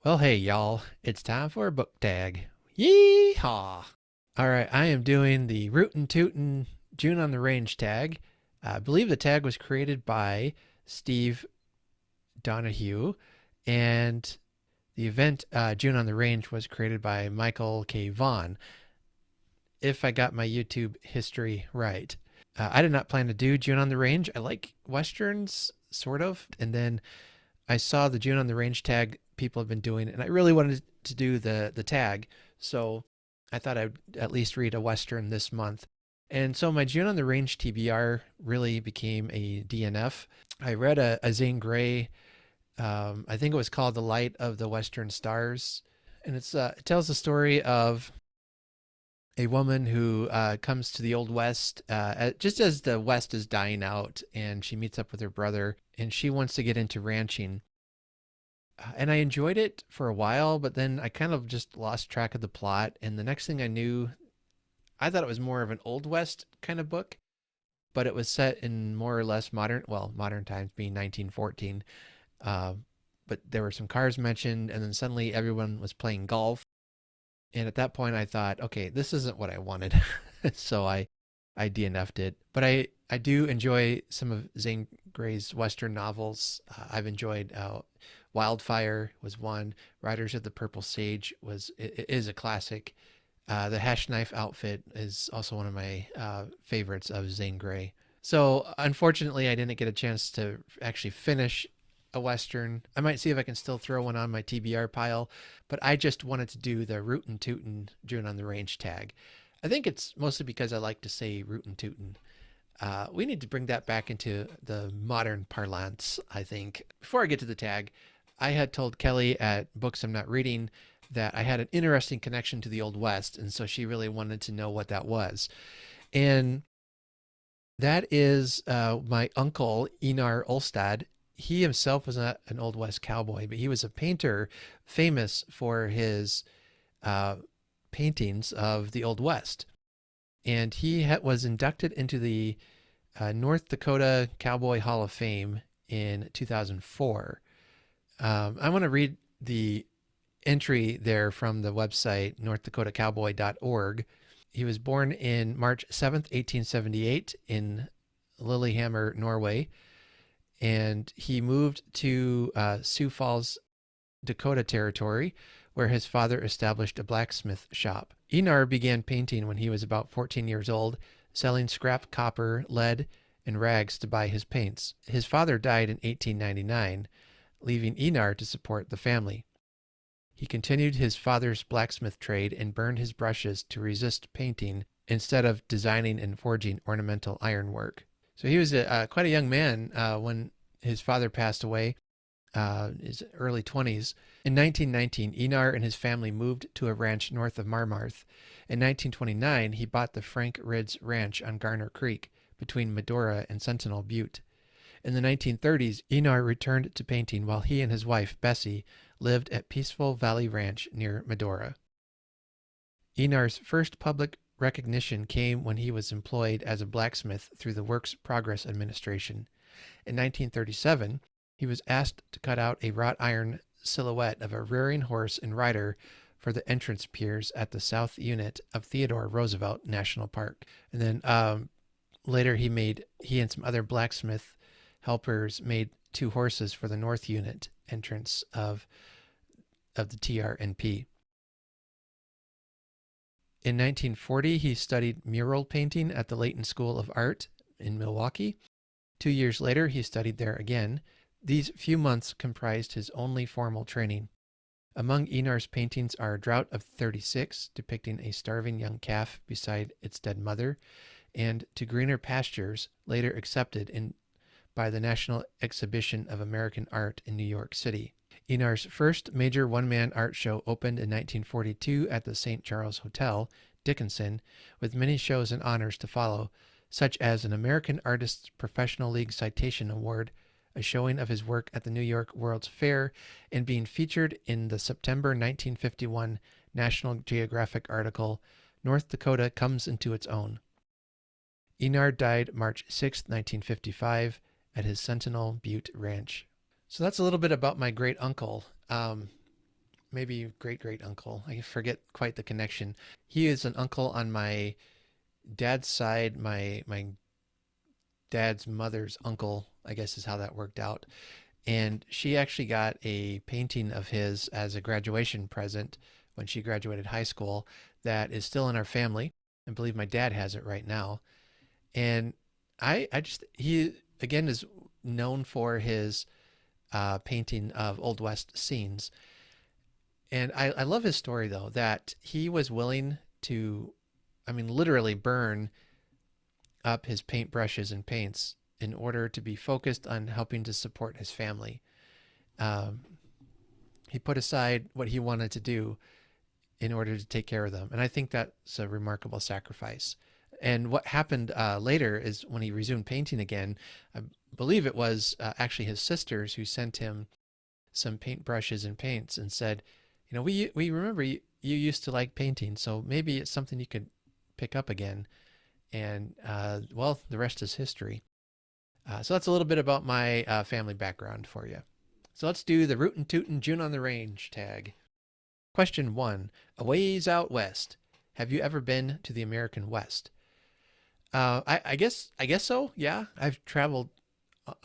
Well, hey, y'all. It's time for a book tag. Yeehaw! All right, I am doing the Rootin' Tootin' June on the Range tag. I believe the tag was created by Steve Donahue, and the event June on the Range was created by Michael K. Vaughn, if I got my YouTube history right. I did not plan to do June on the Range. I like Westerns, sort of, and then I saw the June on the Range tag people have been doing, and I really wanted to do the tag. So I thought I'd at least read a Western this month. And so my June on the Range TBR really became a DNF. I read a Zane Grey, I think it was called The Light of the Western Stars. And it tells the story of a woman who comes to the Old West just as the West is dying out, and she meets up with her brother, and she wants to get into ranching. And I enjoyed it for a while, but then I kind of just lost track of the plot. And the next thing I knew, I thought it was more of an Old West kind of book, but it was set in more or less modern times, being 1914. Uh, but there were some cars mentioned, and then suddenly everyone was playing golf. And at that point, I thought, okay, this isn't what I wanted. So I DNF'd it. But I do enjoy some of Zane Grey's Western novels. I've enjoyed Wildfire was one. Riders of the Purple Sage it is a classic. The Hash Knife Outfit is also one of my favorites of Zane Grey. So unfortunately, I didn't get a chance to actually finish a Western. I might see if I can still throw one on my TBR pile, but I just wanted to do the Rootin' Tootin' June on the Range tag. I think it's mostly because I like to say Rootin' Tootin'. We need to bring that back into the modern parlance, I think. Before I get to the tag, I had told Kelly at Books I'm Not Reading that I had an interesting connection to the Old West, and so she really wanted to know what that was. And that is my uncle, Einar Olstad. He himself was not an Old West cowboy, but he was a painter famous for his uh, paintings of the Old West. And he was inducted into the North Dakota Cowboy Hall of Fame in 2004. I want to read the entry there from the website northdakotakowboy.org. He was born in March 7th, 1878 in Lillehammer, Norway, and he moved to Sioux Falls, Dakota Territory, where his father established a blacksmith shop. Einar began painting when he was about 14 years old, selling scrap copper, lead, and rags to buy his paints. His father died in 1899, leaving Einar to support the family. He continued his father's blacksmith trade and burned his brushes to resist painting instead of designing and forging ornamental ironwork. So he was quite a young man when his father passed away, his early 20s. In 1919, Einar and his family moved to a ranch north of Marmarth. In 1929, he bought the Frank Ridds Ranch on Garner Creek between Medora and Sentinel Butte. In the 1930s, Einar returned to painting while he and his wife, Bessie, lived at Peaceful Valley Ranch near Medora. Einar's first public recognition came when he was employed as a blacksmith through the Works Progress Administration. In 1937, he was asked to cut out a wrought iron silhouette of a rearing horse and rider for the entrance piers at the South Unit of Theodore Roosevelt National Park. And then later he and some other blacksmith helpers made two horses for the North Unit entrance of the TRNP. In 1940, he studied mural painting at the Leighton School of Art in Milwaukee. 2 years later, he studied there again. These few months comprised his only formal training. Among Einar's paintings are Drought of 36, depicting a starving young calf beside its dead mother, and To Greener Pastures, later accepted by the National Exhibition of American Art in New York City. Einar's first major one-man art show opened in 1942 at the St. Charles Hotel, Dickinson, with many shows and honors to follow, such as an American Artists Professional League Citation Award, a showing of his work at the New York World's Fair, and being featured in the September 1951 National Geographic article, North Dakota Comes into Its Own. Einar died March 6, 1955, at his Sentinel Butte Ranch. So that's a little bit about my great uncle. maybe great uncle. I forget quite the connection. He is an uncle on my dad's side. My dad's mother's uncle, I guess is how that worked out. And she actually got a painting of his as a graduation present when she graduated high school that is still in our family. I believe my dad has it right now. And he again is known for his painting of Old West scenes. And I love his story, though, that he was willing to, I mean, literally burn up his paintbrushes and paints in order to be focused on helping to support his family. Um, he put aside what he wanted to do in order to take care of them. And I think that's a remarkable sacrifice. And what happened later is when he resumed painting again, I believe it was actually his sisters who sent him some paintbrushes and paints and said, you know, we remember you used to like painting, so maybe it's something you could pick up again. And well, the rest is history. So that's a little bit about my family background for you. So let's do the Rootin' Tootin' June on the Range tag. Question 1. A ways out west. Have you ever been to the American West? I guess so. Yeah, I've traveled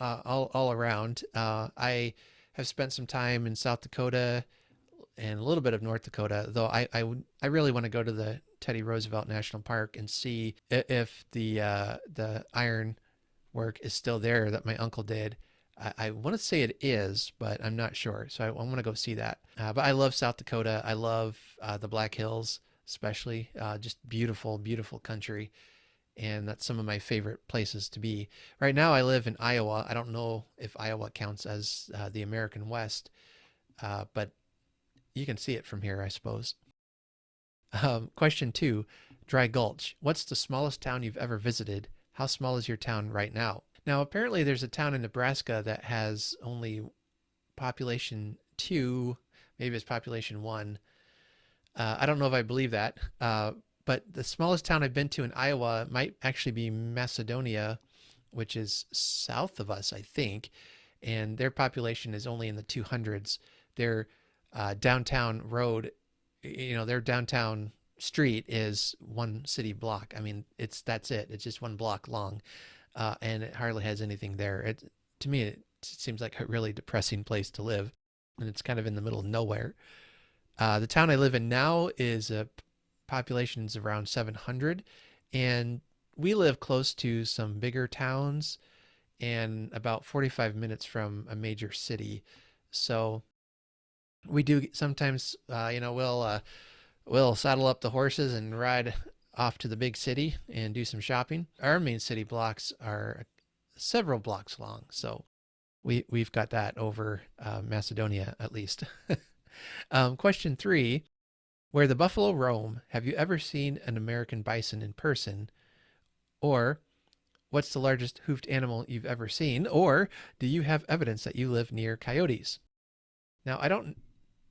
all around. I have spent some time in South Dakota and a little bit of North Dakota, though I really want to go to the Teddy Roosevelt National Park and see if the iron work is still there that my uncle did. I want to say it is, but I'm not sure. So I want to go see that. But I love South Dakota. I love the Black Hills, especially. Just beautiful, beautiful country. And that's some of my favorite places to be. Right now I live in Iowa. I don't know if Iowa counts as the American West, but you can see it from here, I suppose. Question 2, Dry Gulch. What's the smallest town you've ever visited? How small is your town right now? Now, apparently there's a town in Nebraska that has only population 2, maybe it's population 1. I don't know if I believe that, but the smallest town I've been to in Iowa might actually be Macedonia, which is south of us, I think, and their population is only in the 200s. Their downtown road, their downtown street is one city block. I mean, that's it. It's just one block long. And it hardly has anything there. To me, it seems like a really depressing place to live, and it's kind of in the middle of nowhere. The town I live in now is population's around 700, and we live close to some bigger towns and about 45 minutes from a major city. So we do sometimes, we'll saddle up the horses and ride off to the big city and do some shopping. Our main city blocks are several blocks long, so we've got that over Macedonia at least. Question 3, where the buffalo roam, have you ever seen an American bison in person? Or what's the largest hoofed animal you've ever seen? Or do you have evidence that you live near coyotes? Now, I don't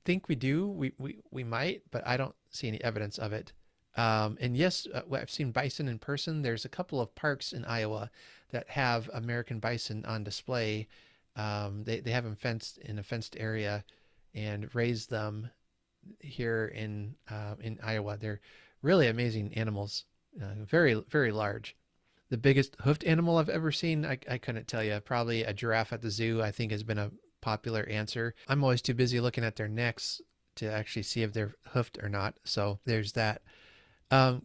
think we do. We might, but I don't see any evidence of it. And yes, I've seen bison in person. There's a couple of parks in Iowa that have American bison on display. They have them fenced in a fenced area and raise them here in Iowa. They're really amazing animals, very, very large. The biggest hoofed animal I've ever seen, I couldn't tell you. Probably a giraffe at the zoo, I think, has been a popular answer. I'm always too busy looking at their necks to actually see if they're hoofed or not. So there's that.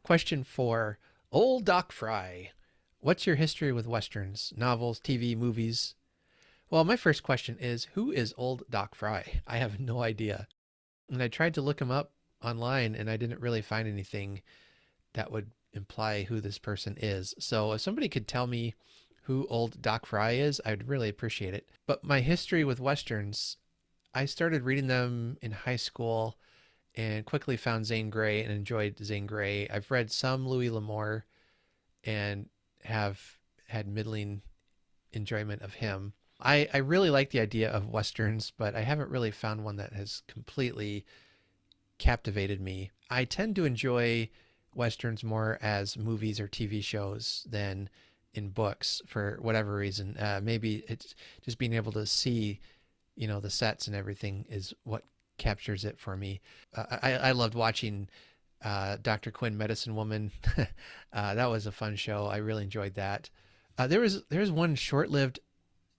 Question 4, Ol Doc Frye. What's your history with Westerns, novels, TV, movies? Well, my first question is, who is Ol Doc Frye? I have no idea. And I tried to look him up online, and I didn't really find anything that would imply who this person is. So if somebody could tell me who Ol Doc Frye is, I'd really appreciate it. But my history with Westerns, I started reading them in high school and quickly found Zane Grey and enjoyed Zane Grey. I've read some Louis L'Amour and have had middling enjoyment of him. I really like the idea of Westerns, but I haven't really found one that has completely captivated me. I tend to enjoy Westerns more as movies or TV shows than in books for whatever reason. Maybe it's just being able to see, the sets and everything is what captures it for me. I loved watching Dr. Quinn, Medicine Woman. That was a fun show. I really enjoyed that. There's one short-lived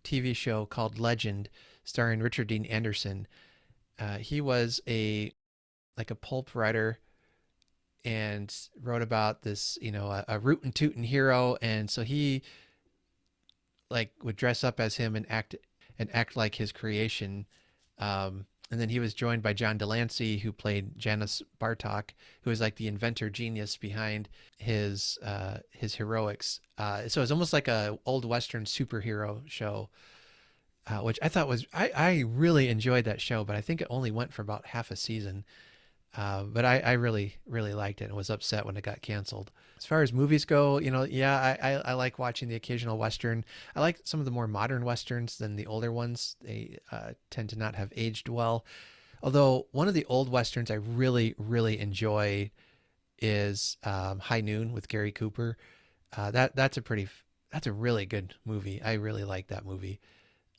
TV show called Legend, starring Richard Dean Anderson. He was like a pulp writer and wrote about this, a Rootin' Tootin' hero, and so he like would dress up as him and act like his creation. And then he was joined by John Delancey, who played Janus Bartok, who was like the inventor genius behind his heroics. So it's almost like a old Western superhero show, which I thought I really enjoyed that show, but I think it only went for about half a season. But I really, really liked it and was upset when it got canceled. As far as movies go, yeah, I like watching the occasional Western. I like some of the more modern Westerns than the older ones. They tend to not have aged well. Although one of the old Westerns I really, really enjoy is High Noon with Gary Cooper. That's a really good movie. I really like that movie.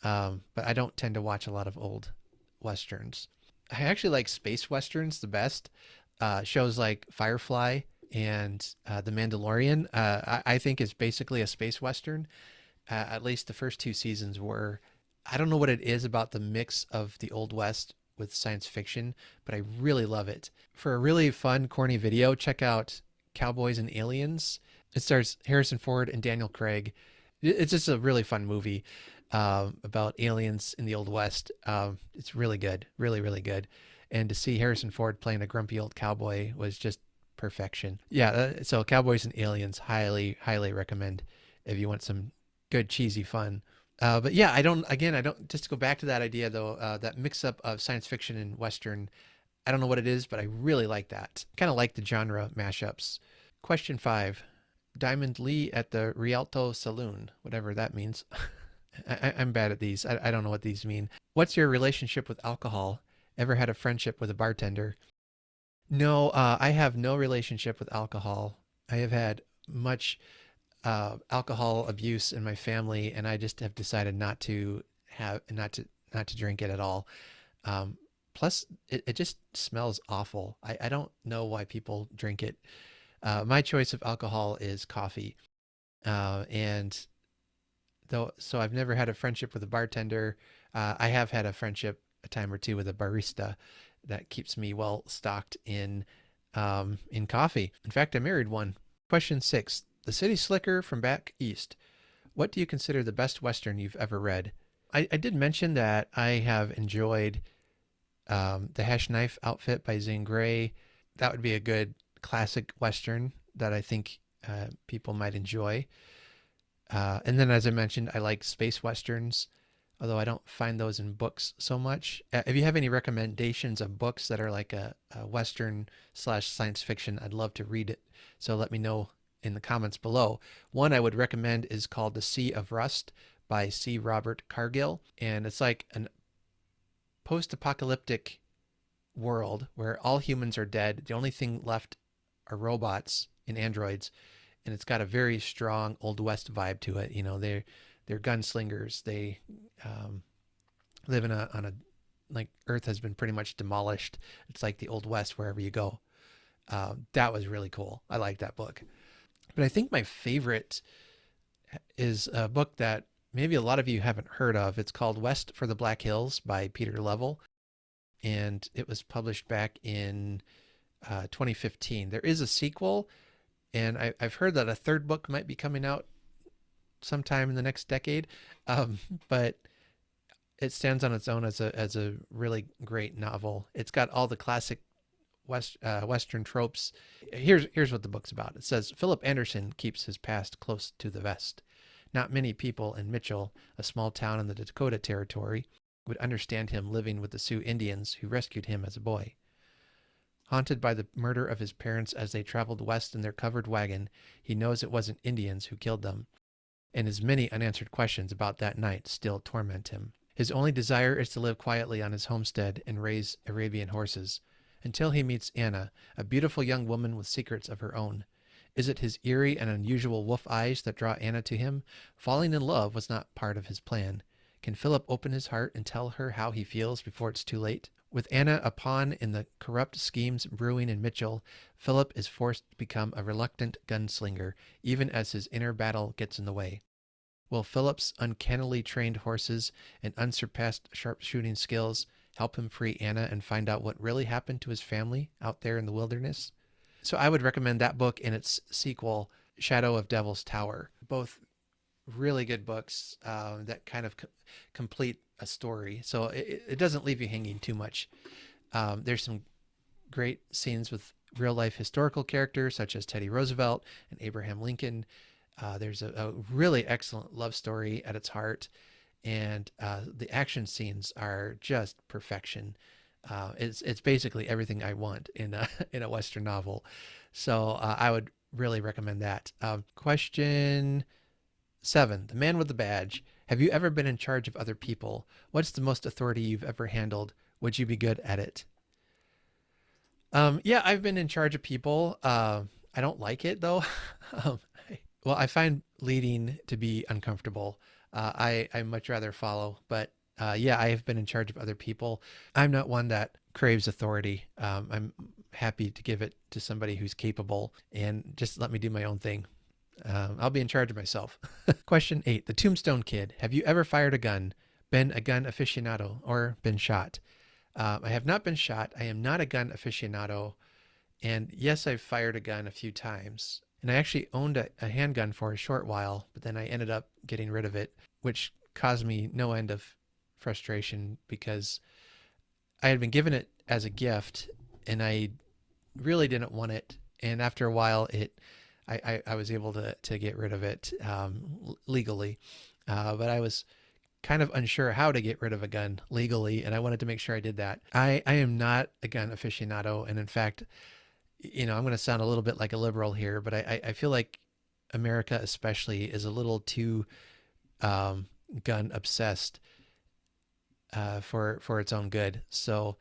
But I don't tend to watch a lot of old Westerns. I actually like space Westerns the best. Shows like Firefly and The Mandalorian, I think is basically a space Western. At least the first 2 seasons were. I don't know what it is about the mix of the Old West with science fiction, but I really love it. For a really fun, corny video, check out Cowboys and Aliens. It stars Harrison Ford and Daniel Craig. It's just a really fun movie about aliens in the Old West. It's really good, really, really good. And to see Harrison Ford playing a grumpy old cowboy was just perfection. Yeah, so Cowboys and Aliens, highly, highly recommend if you want some good, cheesy fun. But yeah, I don't, just to go back to that idea though, that mix up of science fiction and Western, I don't know what it is, but I really like that. Kind of like the genre mashups. Question 5, Diamond Lil at the Rialto saloon, whatever that means. I'm bad at these. I don't know what these mean. What's your relationship with alcohol? Ever had a friendship with a bartender? No, I have no relationship with alcohol. I have had much alcohol abuse in my family, and I just have decided not to drink it at all. Plus, it just smells awful. I don't know why people drink it. My choice of alcohol is coffee, and so I've never had a friendship with a bartender. I have had a friendship a time or two with a barista that keeps me well stocked in coffee. In fact, I married one. Question 6, the City Slicker from back east. What do you consider the best Western you've ever read? I did mention that I have enjoyed The Hash Knife Outfit by Zane Grey. That would be a good classic Western that I think people might enjoy. And then, as I mentioned, I like space Westerns, although I don't find those in books so much. If you have any recommendations of books that are like a Western / science fiction, I'd love to read it. So let me know in the comments below. One I would recommend is called The Sea of Rust by C. Robert Cargill. And it's like a post-apocalyptic world where all humans are dead. The only thing left are robots and androids. And it's got a very strong Old West vibe to it. They're gunslingers. They live on a like Earth has been pretty much demolished. It's like the Old West wherever you go. That was really cool. I like that book. But I think my favorite is a book that maybe a lot of you haven't heard of. It's called West for the Black Hills by Peter Level. And it was published back in 2015. There is a sequel. And I've heard that a 3rd book might be coming out sometime in the next decade, but it stands on its own as a really great novel. It's got all the classic Western tropes. Here's what the book's about. It says, Philip Anderson keeps his past close to the vest. Not many people in Mitchell, a small town in the Dakota Territory, would understand him living with the Sioux Indians who rescued him as a boy. Haunted by the murder of his parents as they traveled west in their covered wagon, he knows it wasn't Indians who killed them, and his many unanswered questions about that night still torment him. His only desire is to live quietly on his homestead and raise Arabian horses, until he meets Anna, a beautiful young woman with secrets of her own. Is it his eerie and unusual wolf eyes that draw Anna to him? Falling in love was not part of his plan. Can Philip open his heart and tell her how he feels before it's too late? With Anna a pawn in the corrupt schemes brewing in Mitchell, Philip is forced to become a reluctant gunslinger, even as his inner battle gets in the way. Will Philip's uncannily trained horses and unsurpassed sharpshooting skills help him free Anna and find out what really happened to his family out there in the wilderness? So I would recommend that book and its sequel, Shadow of Devil's Tower. Both really good books that kind of complete a story. So it doesn't leave you hanging too much. There's some great scenes with real life historical characters such as Teddy Roosevelt and Abraham Lincoln. There's a really excellent love story at its heart, and the action scenes are just perfection. It's basically everything I want in a Western novel. So I would really recommend that. Question 7, The Man with the Badge. Have you ever been in charge of other people? What's the most authority you've ever handled? Would you be good at it? Yeah, I've been in charge of people. I don't like it though. Well, I find leading to be uncomfortable. I much rather follow, but yeah, I have been in charge of other people. I'm not one that craves authority. I'm happy to give it to somebody who's capable and just let me do my own thing. I'll be in charge of myself. Question 8, The Tombstone Kid. Have you ever fired a gun, been a gun aficionado, or been shot? I have not been shot. I am not a gun aficionado. And yes, I've fired a gun a few times. And I actually owned a handgun for a short while, but then I ended up getting rid of it, which caused me no end of frustration because I had been given it as a gift and I really didn't want it. And after a while, I was able to get rid of it legally. But I was kind of unsure how to get rid of a gun legally, and I wanted to make sure I did that. I am not a gun aficionado, and in fact, I'm going to sound a little bit like a liberal here, but I feel like America especially is a little too gun obsessed for its own good. So,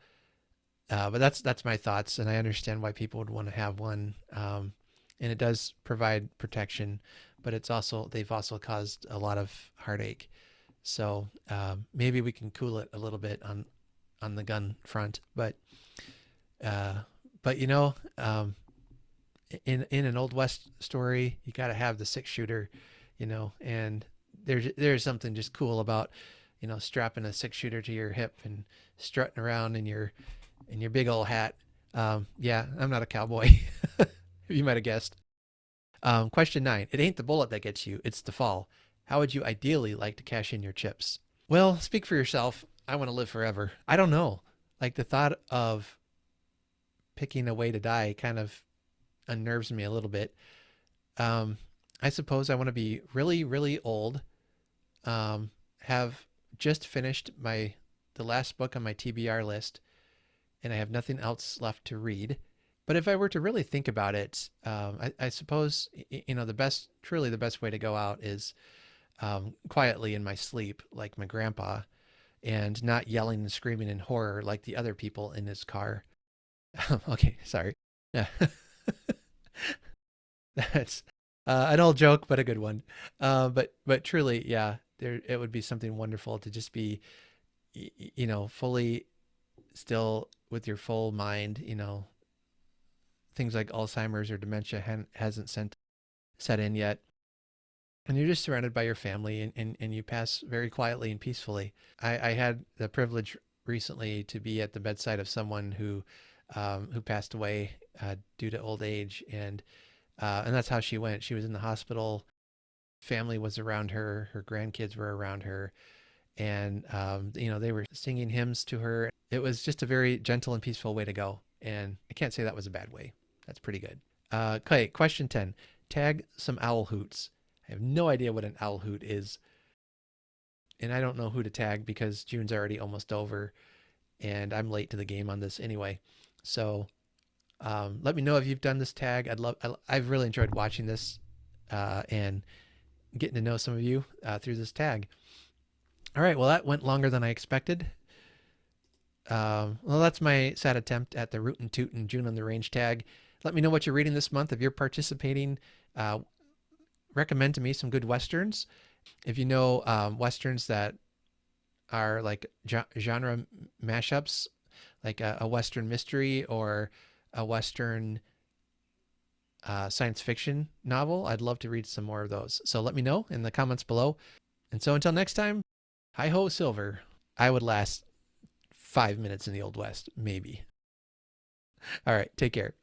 but that's my thoughts, and I understand why people would want to have one. And it does provide protection, but they've also caused a lot of heartache. So maybe we can cool it a little bit on the gun front, but in an Old West story, you got to have the 6-shooter, and there's something just cool about, strapping a 6-shooter to your hip and strutting around in your big old hat. Yeah, I'm not a cowboy. You might have guessed. Question 9. It ain't the bullet that gets you, it's the fall. How would you ideally like to cash in your chips? Well, speak for yourself. I want to live forever. I don't know. Like the thought of picking a way to die kind of unnerves me a little bit. I suppose I want to be really, really old. Have just finished the last book on my TBR list, and I have nothing else left to read. But if I were to really think about it, I suppose, truly the best way to go out is quietly in my sleep, like my grandpa, and not yelling and screaming in horror like the other people in his car. Okay, sorry. Yeah. That's an old joke, but a good one. But truly, yeah, it would be something wonderful to just be, fully still with your full mind, things like Alzheimer's or dementia hasn't set in yet. And you're just surrounded by your family and you pass very quietly and peacefully. I had the privilege recently to be at the bedside of someone who passed away due to old age. And that's how she went. She was in the hospital. Family was around her. Her grandkids were around her. And, they were singing hymns to her. It was just a very gentle and peaceful way to go. And I can't say that was a bad way. That's pretty good. Okay, question 10. Tag some owl hoots. I have no idea what an owl hoot is. And I don't know who to tag because June's already almost over. And I'm late to the game on this anyway. So let me know if you've done this tag. I've really enjoyed watching this and getting to know some of you through this tag. All right, well, that went longer than I expected. Well, that's my sad attempt at the Rootin' Tootin' June on the Range tag. Let me know what you're reading this month. If you're participating, recommend to me some good Westerns. If you know Westerns that are like genre mashups, like a Western mystery or a Western science fiction novel, I'd love to read some more of those. So let me know in the comments below. And so until next time, hi ho silver. I would last 5 minutes in the Old West, maybe. All right, take care.